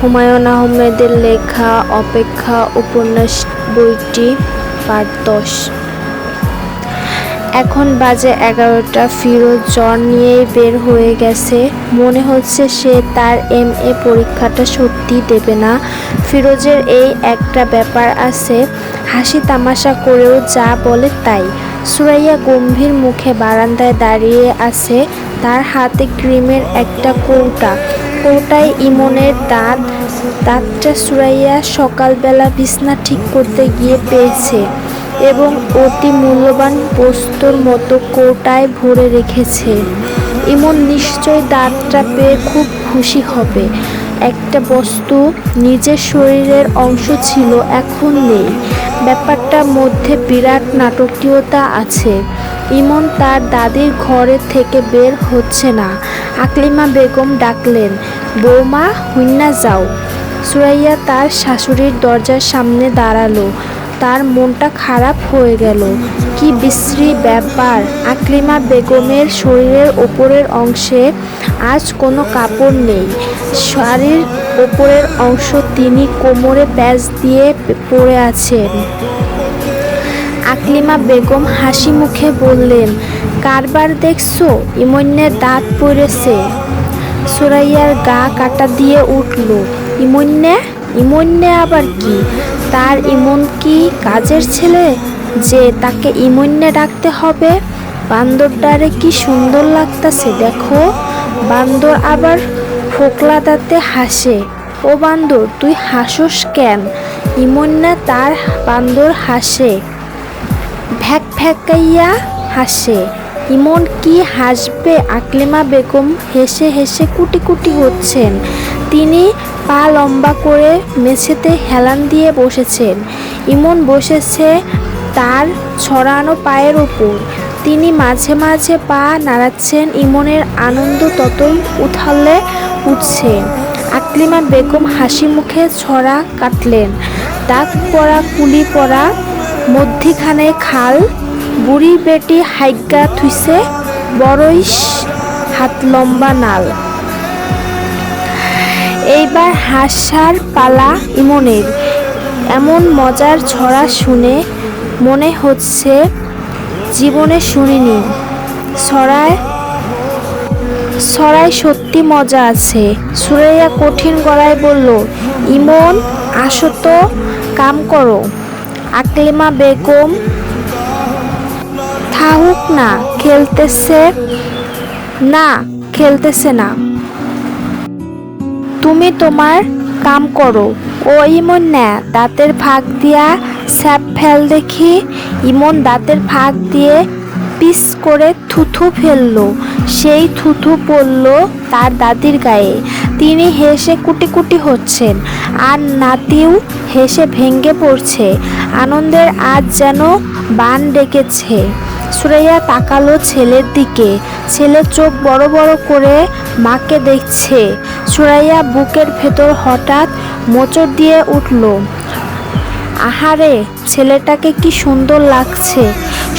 হুমায়ুন আহমেদের লেখা অপেক্ষা উপন্যাস বইটি পার্ট 10। এখন বাজে 11টা। ফিরোজ জ্বর নিয়েই বের হয়ে গেছে। মনে হচ্ছে সে তার MA পরীক্ষাটা সত্যি দেবে না। ফিরোজের এই একটা ব্যাপার আছে, হাসি তামাশা করেও যা বলে তাই। সুরাইয়া গম্ভীর মুখে বারান্দায় দাঁড়িয়ে আছে, তার হাতে ক্রিমের একটা কৌটায় ইমনের দাঁতটা সুরাইয়া সকালবেলা বিছনা ঠিক করতে গিয়ে পেয়েছে এবং অতি মূল্যবান বস্তুর মতো কৌটায় ভরে রেখেছে। ইমন নিশ্চয় দাঁতটা পেয়ে খুব খুশি হবে। একটা বস্তু নিজের শরীরের অংশ ছিল, এখন নেই। ব্যাপারটার মধ্যে বিরাট নাটকীয়তা আছে। ইমন তার দাদির ঘরে থেকে বের হচ্ছে না। আকলিমা বেগম ডাকলেন, বৌমা হুইন্না যাও। সুরাইয়া তার শাশুড়ির দরজার সামনে দাঁড়ালো। তার মনটা খারাপ হয়ে গেল। কি বিশ্রী ব্যাপার! আকলিমা বেগমের শরীরের ওপরের অংশে আজ কোনো কাপড় নেই। শাড়ির ওপরের অংশ তিনি কোমরে প্যাচ দিয়ে পরে আছেন। আকলিমা বেগম হাসি মুখে বললেন, কারবার দেখছো? ইমনের দাঁত পড়েছে। সুরাইয়ার গা কাটা দিয়ে উঠল। ইমন্যে আবার কি? তার ইমন কি কাজের ছেলে যে তাকে ইমন্যে ডাকতে হবে? বান্দরটারে কি সুন্দর লাগতাছে দেখো। বান্দর আবার ফোকলা দাঁতে হাসে। ও বান্দর, তুই হাসোস কেন? ইমন্যা তার বান্দর হাসে, ভ্যাক ভ্যাকাইয়া হাসে। ইমন কি হাসবে? আকলিমা বেগম হেসে হেসে কুটি কুটি হচ্ছেন। তিনি পা লম্বা করে মেঝেতে হেলান দিয়ে বসেছেন। ইমন বসেছে তার ছড়ানো পায়ের ওপর। তিনি মাঝে মাঝে পা নাড়াচ্ছেন। ইমনের আনন্দ ততই উথালে উঠছে। আকলিমা বেগম হাসি মুখে ছড়া কাটলেন। দাঁত পড়া কুলি পড়া, মধ্যিখানে খাল। বুড়ি বেটি হাইগা থুইছে, বড়ই হাত লম্বা নাল। এইবার হাসার পালা ইমনের। এমন মজার ছড়া শুনে মনে হচ্ছে জীবনে শুনিনি। ছড়ায় সত্যি মজা আছে। সুরাইয়া কঠিন গলায় বলল, ইমন আসো তো, কাম করো। আকলিমা বেগম, থাহুক না, খেলতেছে না, তুমি তোমার কাম করো। ও ইমন না, দাঁতের ফাঁক দিয়া স্যাপ ফেল দেখি। ইমন দাঁতের ফাঁক দিয়ে পিস করে থুথু ফেললো। সেই থুথু পড়ল তার দাদির গায়ে। তিনি হেসে কুটি কুটি হচ্ছেন, আর নাতিও হেসে ভেঙে পড়ছে। আনন্দের আজ যেন বান ডেকেছে। সুরাইয়া তাকালো ছেলের দিকে। ছেলে চোখ বড় বড় করে মাকে দেখছে। সুরাইয়া বুকের ভেতর হঠাৎ মোচড় দিয়ে উঠল। আহারে, ছেলেটাকে কি সুন্দর লাগছে!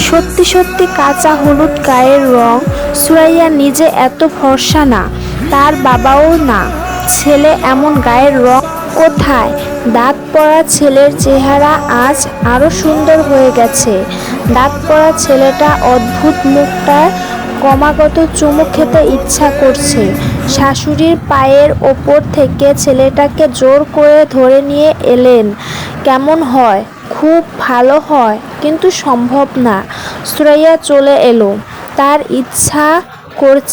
সত্যি সত্যি কাঁচা হলুদ গায়ের রং। সুরাইয়া নিজে এত ফর্সা না, তার বাবাও না। ছেলে এমন গায়ের রং কোথায়? দাঁত পড়া ছেলের চেহারা আজ আরো সুন্দর হয়ে গেছে। দাঁত পড়া ছেলেটা অদ্ভুত মুখটা ক্রমাগত চুমু খেতে ইচ্ছা করছে। শাশুড়ির পায়ের ওপর থেকে ছেলেটাকে জোর করে ধরে নিয়ে এলেন। কেমন হয়? খুব ভালো হয়, কিন্তু সম্ভব না। সুরাইয়া চলে এলো। তার ইচ্ছা করছে